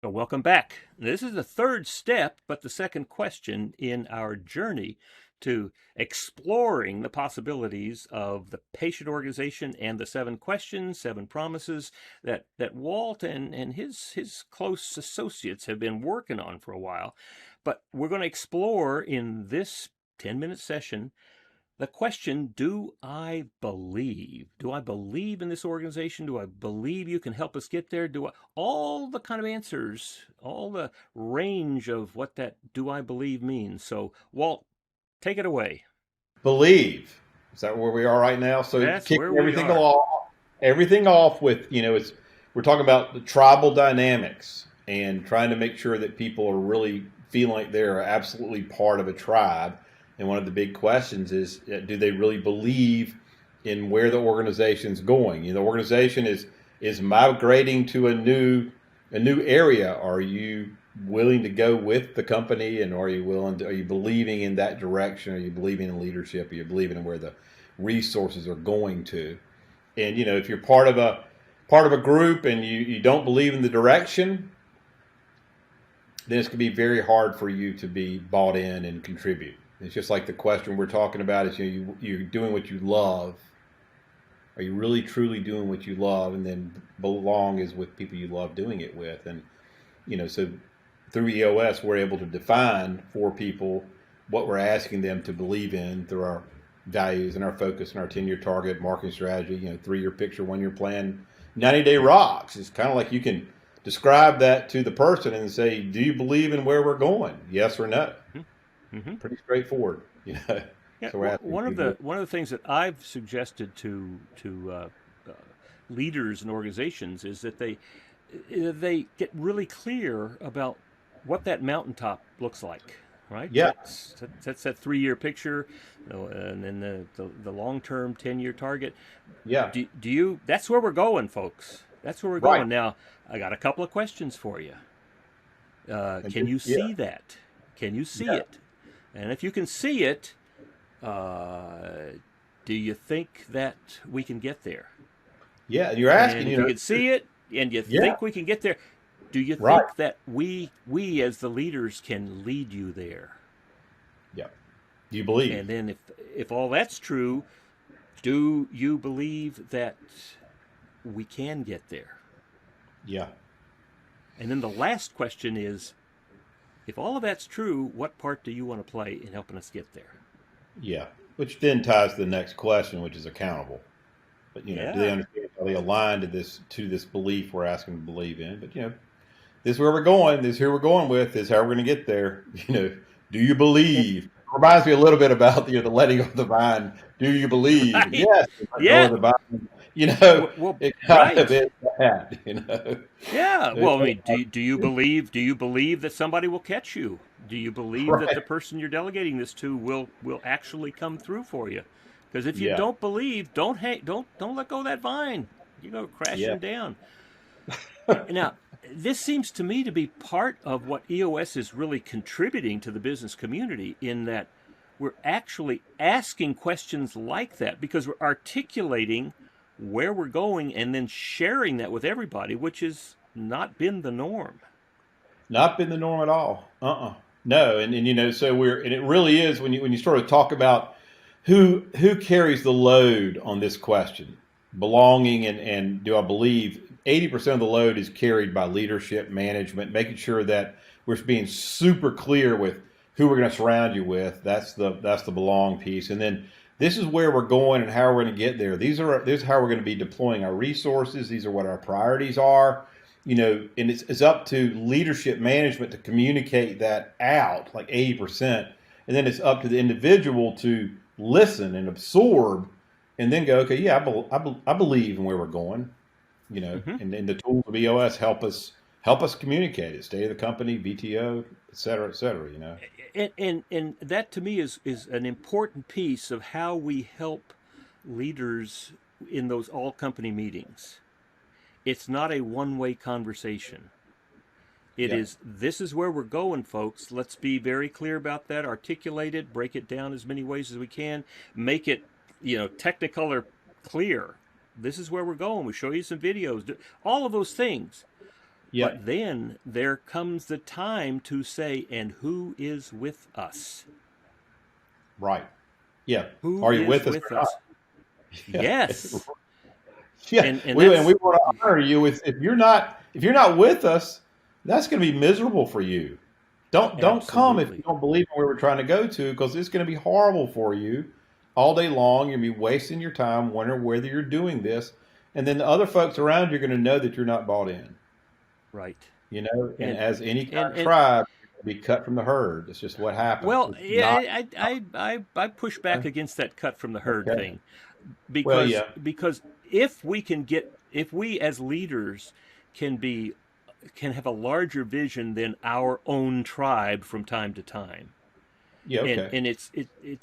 So welcome back. This is the third step, but the second question in our journey to exploring the possibilities of the patient organization and the seven questions, seven promises that Walt and his close associates have been working on for a while. But we're going to explore in this 10-minute session the question, do I believe? Do I believe in this organization? Do I believe you can help us get there? Do I, all the kind of answers, all the range of what that do I believe means. So, Walt, take it away. Believe. Is that where we are right now? So That's where kicking we are. everything off with, it's we're talking about the tribal dynamics and trying to make sure that people are really feeling like they're absolutely part of a tribe. And one of the big questions is, do they really believe in where the organization's going? The organization is migrating to a new area. Are you willing to go with the company, and are you believing in that direction? Are you believing in leadership? Are you believing in where the resources are going to? And if you're part of a group and you don't believe in the direction, then it's going to be very hard for you to be bought in and contribute. It's just like the question we're talking about is, you're doing what you love. Are you really truly doing what you love? And then belong is with people you love doing it with. And so through EOS, we're able to define for people what we're asking them to believe in through our values and our focus and our 10-year target, marketing strategy, 3-year picture, 1-year plan, 90-day rocks. It's kind of like you can describe that to the person and say, do you believe in where we're going? Yes or no. Mm-hmm. Pretty straightforward. Yeah, So we're asking people. one of the things that I've suggested uh, leaders and organizations is that they get really clear about what that mountaintop looks like, right? Yeah, That's that 3-year picture, and then the long term 10-year target. yeah, Do you? That's where we're going, folks. That's where we're right. going. Now, I got a couple of questions for you. Can you Yeah, see that? Can you see yeah, it? And if you can see it, uh, do you think that we can get there? yeah. You're And asking, if you can see it and you yeah, think we can get there, do you right. think that we as the leaders can lead you there? Yeah. Do you believe? And then if all that's true, do you believe that we can get there? Yeah. And then the last question is, if all of that's true, what part do you want to play in helping us get there? Yeah, which then ties to the next question, which is accountable. But do they Yeah. understand how they align to this belief we're asking them to believe in? But this is where we're going. This is who we're going with. This is how we're going to get there. Do you And, believe? Reminds me a little bit about the letting of the vine. Do you believe? right. Yes, let go Yeah. of the vine. Well, It kind of right. is that. Yeah. Well, I mean, do you believe that somebody will catch you? Do you believe that Right. the person you're delegating this to will actually come through for you? Because if you Yeah. don't believe, don't let go of that vine. You go Yeah. crashing down. Now, this seems to me to be part of what EOS is really contributing to the business community in that we're actually asking questions like that because we're articulating where we're going and then sharing that with everybody, which has not been the norm. Not been the norm at all. No, and so and it really is when you sort of talk about who carries the load on this question, belonging and do I believe 80% of the load is carried by leadership, management, making sure that we're being super clear with who we're going to surround you with. That's the belong piece, and then this is where we're going and how we're going to get there. This is how we're going to be deploying our resources. These are what our priorities are, and it's up to leadership management to communicate that out like 80%. And then it's up to the individual to listen and absorb and then go, okay, yeah, I believe in where we're going, Mm-hmm. and the tools of EOS help us communicate it, state of the company, VTO, et cetera. And that to me is an important piece of how we help leaders in those all company meetings. It's not a one-way conversation. It Yeah. is, this is where we're going, folks. Let's be very clear about that, articulate it, break it down as many ways as we can, make it, technicolor clear. This is where we're going. We show you some videos, all of those things. Yep. But then there comes the time to say, and who is with us? Right. Yeah. Who Are you is with us with or not? us? Yes. Yeah. And We that's, want to honor you. If you're not with us, that's going to be miserable for you. Don't come if you absolutely. don't believe in where we're trying to go to, because it's going to be horrible for you all day long. You'll be wasting your time wondering whether you're doing this, and then the other folks around you are going to know that you're not bought in. Right. You know, and And, as any kind of and tribe, you'll be cut from the herd. It's just what happens. well, It's not yeah, I push back against that cut from the herd okay. thing, Well, because yeah, if we as leaders can be can have a larger vision than our own tribe from time to time, yeah, and okay.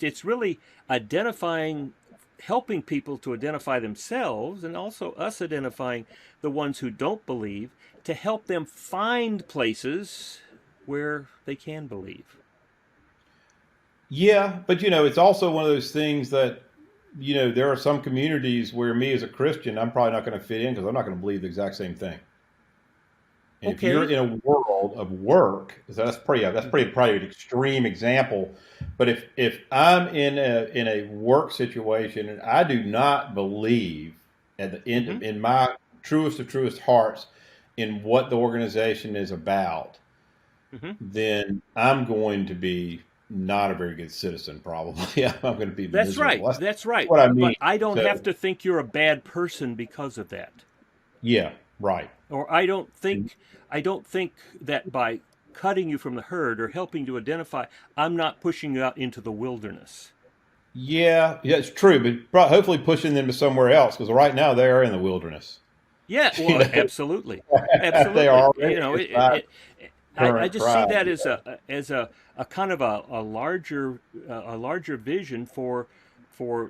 it's really identifying, helping people to identify themselves, and also us identifying the ones who don't believe, to help them find places where they can believe. Yeah, but it's also one of those things that there are some communities where me as a Christian, I'm probably not going to fit in because I'm not going to believe the exact same thing. And if you're Okay. in a world of work, so that's Hmm. pretty probably an extreme example. But if I'm in a work situation and I do not believe at the end Hmm. in my truest of truest hearts in what the organization is about, Hmm. then I'm going to be not a very good citizen. Probably I'm going to be That's right. miserable. That's That's right. what I mean. But I don't So have to think you're a bad person because of that. yeah, right. Or I don't think that by cutting you from the herd or helping to identify, I'm not pushing you out into the wilderness. Yeah, yeah, it's true, but hopefully pushing them to somewhere else because right now they are in the wilderness. Yeah, You well, know, absolutely, they are absolutely. already inside I current just see tribe. that as a kind of a larger vision for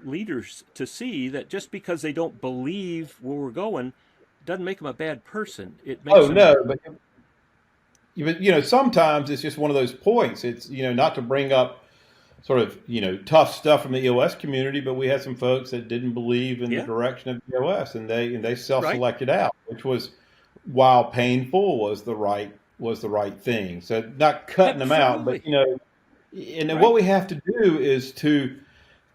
leaders to see that just because they don't believe where we're going doesn't make them a bad person. It makes Oh them no, but sometimes it's just one of those points. It's not to bring up sort of tough stuff from the EOS community, but we had some folks that didn't believe in the yeah, direction of EOS, and they right, self-selected out, which was, while painful, was the right thing. So not cutting them out, but absolutely, and then what right. we have to do is to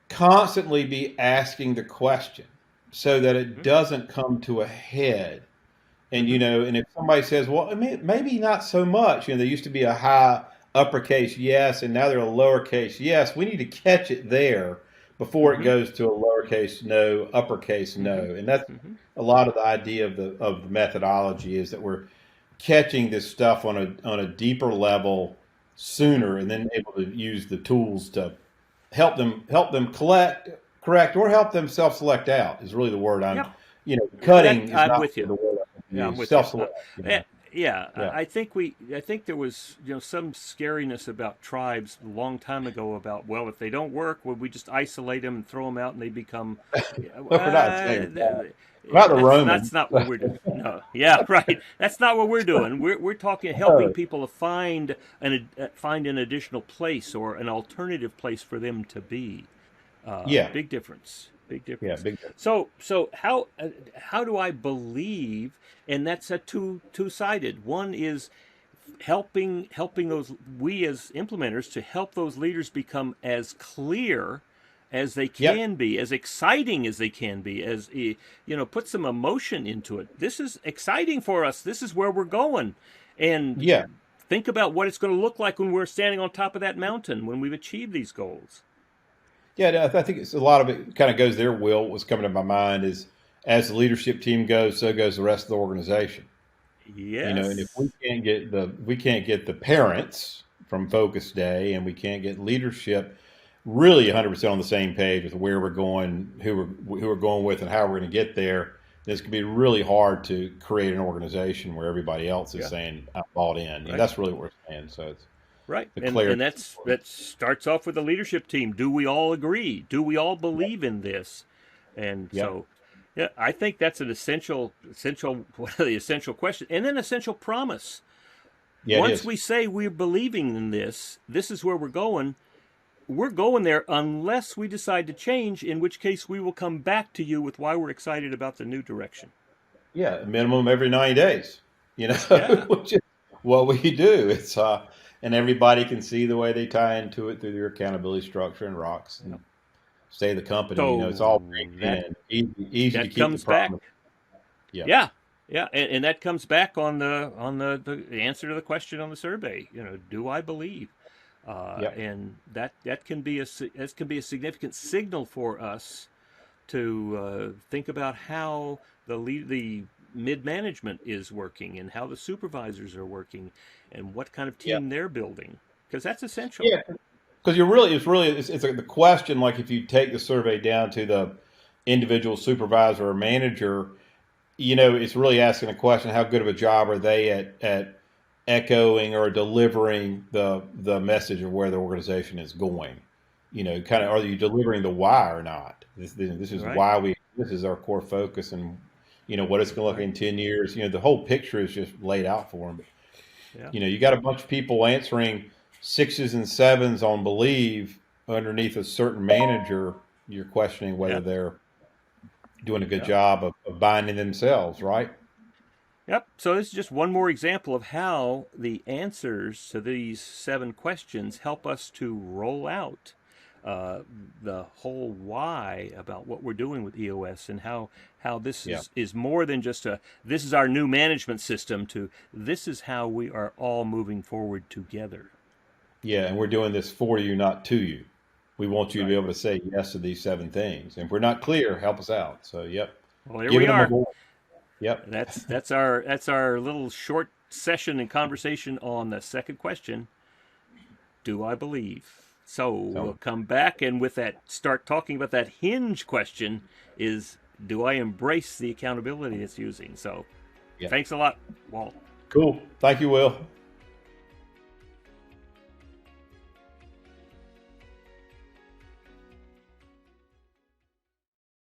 constantly be asking the question so that it Hmm. doesn't come to a head. And Hmm. and if somebody says, "Well, I mean, maybe not so much," there used to be a high uppercase yes, and now they're a lowercase yes. We need to catch it there before it Hmm. goes to a lowercase no, uppercase no, Hmm. and that's Hmm. a lot of the idea of the methodology is that we're catching this stuff on a deeper level sooner, and then able to use the tools to help them correct, or help them self select out is really the word I'm. Yep, that Cutting is I'm not with you. the word I'm Yeah, I'm use. with you. Self select. Eh, yeah, Yeah. I think there was some scariness about tribes a long time ago about, well, if they don't work, well, we just isolate them and throw them out and they become. Yeah, We're not saying that. We're not the that's Romans. not what we're doing. No, yeah, right. That's not what we're doing. We're talking helping No. people to find an additional place or an alternative place for them to be. Yeah. Big difference. Big Yeah. difference. Big. So how do I believe? And that's a two sided. One is helping those, we as implementers, to help those leaders become as clear as they Yep. can be, as exciting as they can be, as put some emotion into it. This is exciting for us. This is where we're going, and Yeah. think about what it's going to look like when we're standing on top of that mountain when we've achieved these goals. Yeah. No, I think it's a lot of it kind of goes there. Will, what's coming to my mind is as the leadership team goes, so goes the rest of the organization. And if Yes. we can't get the parents from Focus Day, and we can't get leadership really 100% on the same page with where we're going, who we're going with, and how we're going to get there, then it's going to be really hard to create an organization where everybody else is Yeah. saying I'm bought in. Right. That's really what we're saying. So it's Right. the And clarity. that starts off with the leadership team. Do we all agree? Do we all believe in this? And Yep. so, yeah, I think that's an essential one of the essential questions, and then essential promise. Yeah, it Once is. we say we're believing in this, this is where we're going. We're going there unless we decide to change, in which case we will come back to you with why we're excited about the new direction. Yeah, a minimum every 90 days. Yeah. which is what we do. It's and everybody can see the way they tie into it through their accountability structure and rocks and stay the company. It's all So baked that in, easy to that keep the comes back. promise. Yeah, Yeah, yeah, and that comes back on the answer to the question on the survey. Do I believe? yeah, And that can be a significant signal for us to think about how the mid management is working and how the supervisors are working and what kind of yeah, team they're building, because that's essential. yeah. Because it's like the question. Like if you take the survey down to the individual supervisor or manager, it's really asking the question: how good of a job are they at echoing or delivering the message of where the organization is going? Kind of, Right, are you delivering the why or not? This is right, why this is our core focus, and what it's going to look like right. in 10 years. The whole picture is just laid out for them. Yeah, You got a bunch of people answering sixes and sevens on believe underneath a certain manager. You're questioning whether yeah, they're doing a good yeah. job of binding themselves, right? Yep. So this is just one more example of how the answers to these 7 questions help us to roll out uh, the whole why about what we're doing with EOS and how this Yeah. is more than just this is our new management system to this is how we are all moving forward together. Yeah, and we're doing this for you, not to you. We want you to be Right. able to say yes to these 7 things. And if we're not clear, help us out. So, yep, Well, here we giving them a are. voice. Yep. That's our little short session and conversation on the second question. Do I believe? So we'll So, come back and with that start talking about that hinge question is do I embrace the accountability it's using? So yeah, thanks a lot, Walt. cool. Thank you, Will.